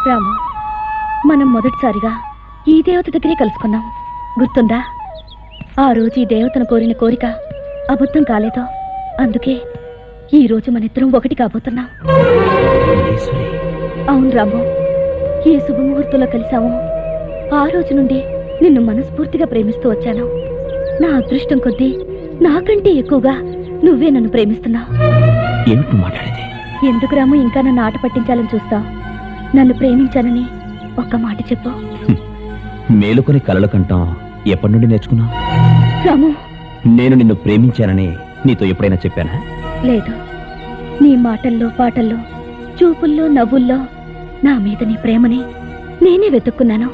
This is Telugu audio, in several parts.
రాము, మనం మొదటిసారిగా ఈ దేవత దగ్గరే కలుసుకున్నాం, గుర్తుందా? ఆ రోజు ఈ దేవతను కోరిన కోరిక అబద్ధం కాలేదో, అందుకే ఈ రోజు మనిద్దరం ఒకటి కాబోతున్నాం. అవును రాము, ఏ శుభముహూర్తంలో కలిసామో ఆ రోజు నుండి నిన్ను మనస్ఫూర్తిగా ప్రేమిస్తూ వచ్చాను. నా అదృష్టం కొద్దీ నాకంటే ఎక్కువగా నువ్వే నన్ను ప్రేమిస్తున్నావు. ఎందుకు రాము ఇంకా నన్ను ఆట పట్టించాలని చూస్తావు? నన్ను ప్రేమించానని ఒక్క మాట చెప్పు. మేలుకొని కలలు కంటాం ఎప్పటి నుండి నేర్చుకున్నావు? రాము, నేను నిన్ను ప్రేమించానని నీతో ఎప్పుడైనా చెప్పానా? లేదు. నీ మాటల్లో, పాటల్లో, చూపుల్లో, నవ్వుల్లో నా మీద నీ ప్రేమని నేనే వెతుక్కున్నాను.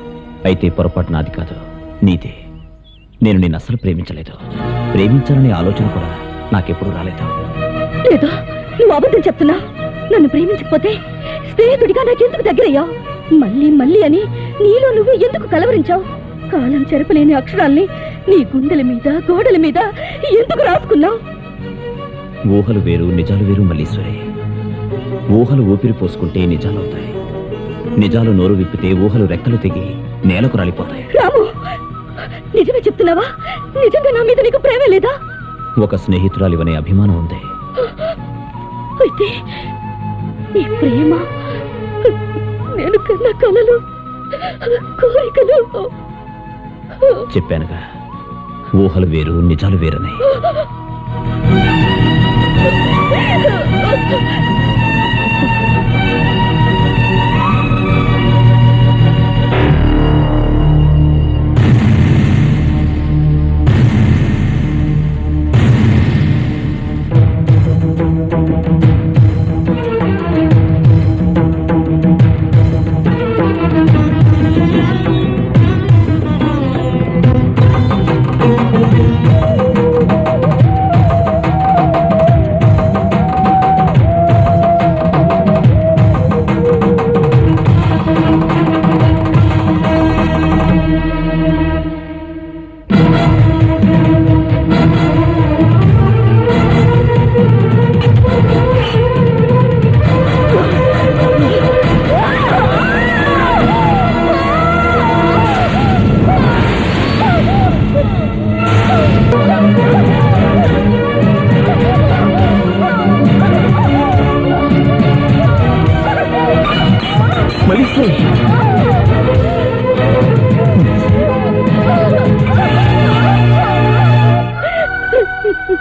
అయితే పొరపాటు నాది కాదు, నీదే. నేను నిన్ను అస్సలు ప్రేమించలేదు. ప్రేమించాలనే ఆలోచన కూడా నాకెప్పుడు రాలేదు. లేదు, నువ్వు అబద్ధం చెప్తున్నా. నన్ను ప్రేమించకపోతే స్నేహితుడిగా నాకెందుకు దగ్గరయ్యావు? మళ్ళీ మళ్ళీ అని నీలో నువ్వు ఎందుకు కలవరించావు? కాలం చెరపలేని అక్షరాల్ని నీ గుండెల మీద, గోడల మీద ఎందుకు రాసుకున్నావు? ఊహలు వేరు, నిజాలు వేరు మల్లీశ్వరి. ఊహలు ఊపిరి పోసుకుంటే నిజాలవుతాయి. నిజాలు నోరు విప్పితే ఊహలు రెక్కలు తెగి నేలకు రాలిపోతాయి. రాము, నిజమే చెప్తున్నావా? నిజంగా నా మీద నీకు ప్రేమే లేదా? ఒక స్నేహితురాలివనే అభిమానం ఉంది. అయితే నీ ప్రేమ నేను కన్న కలలు, కోరికలు. చెప్పానుగా, ఊహలు వేరు, నిజాలు వేరని.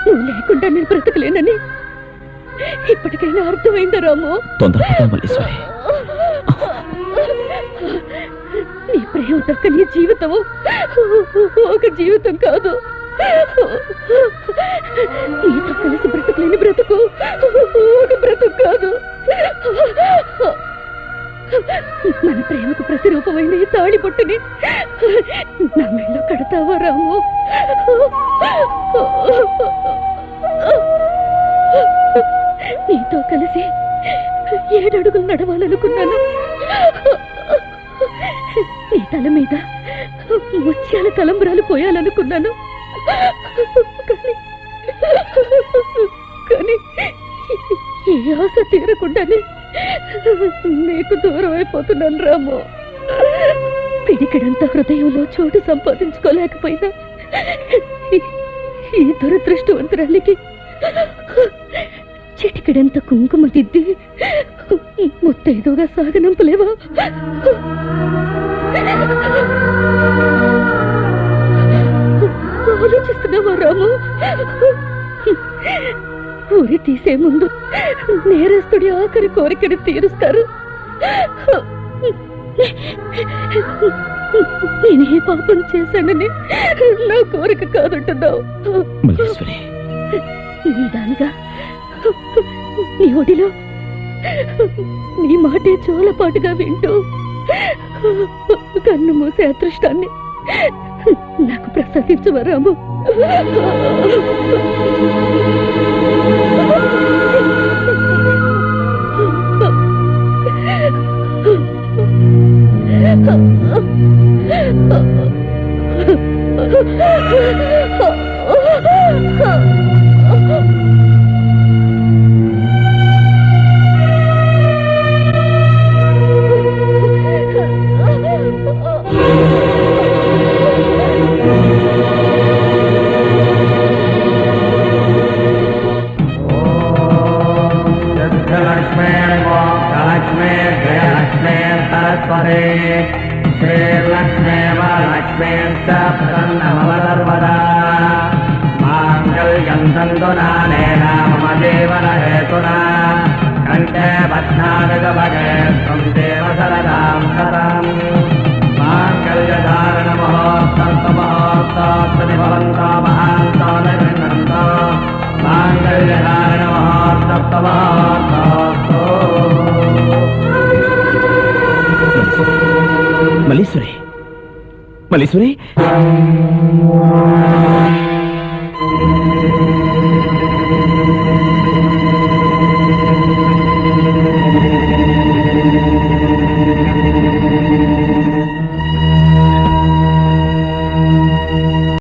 నువ్వు లేకుండా నేను బ్రతకలేనని ఇప్పటికైనా అర్థమైందా రాము? తొందరపడ్డా మల్లీశ్వరి. నీ ప్రేమ తక్క నీ జీవితము ఒక జీవితం కాదు. నీతో కలిసి బ్రతకలేని బ్రతుకు ఒక బ్రతుకు కాదు. మన ప్రేమకు ప్రతిరూపమైన ఈ తాళి బొట్టుని నా మెళ్ళో కడతావా రాము? నీతో కలిసి 7 అడుగులు నడవాలనుకున్నాను. నీ తల మీద ముత్యాల తలంబ్రాలు పోయాలనుకున్నాను. కానీ ఈ ఆశ తీరకుండానే నీకు దూరం అయిపోతున్నాను రాము. పిడికిడంత హృదయంలో చోటు సంపాదించుకోలేకపోయినా ఈ దురదృష్టవంతురాలికి చిటికిడంత కుంకుమ దిద్ది ముత్తైదుగా సాగనంపలేవా? ఆలోచిస్తున్నావా రాము? ఊరి తీసే ముందు నేరస్తుడి ఆఖరి కోరికను తీరుస్తారు. నేనే పాపం చేశానని నా కోరిక కాదంటున్నావు. నీ దానిగా నీ ఒడిలో నీ మాటే చోలపాటుగా వింటూ కన్ను మూసే అదృష్టాన్ని నాకు ప్రసాదించవా రాము? स्वरे श्रीलक्ष्मेव लक्ष्मीश्च प्रसन्नमवसर्वदा माङ्गल्यं तन्तुनानेन मम जीवनहेतुना कण्ठे बध्नामिदभगे त्वं देव शरदां शतम् माङ्गल्यधारणमहोत्सवमहोत्सवप्रति भवन्तो महान्तो निर्गृह्णन्तो माङ्गल्यधारणमहोत्सवमहोत्सवस्तु మల్లీశ్వరి మల్లీశ్వరి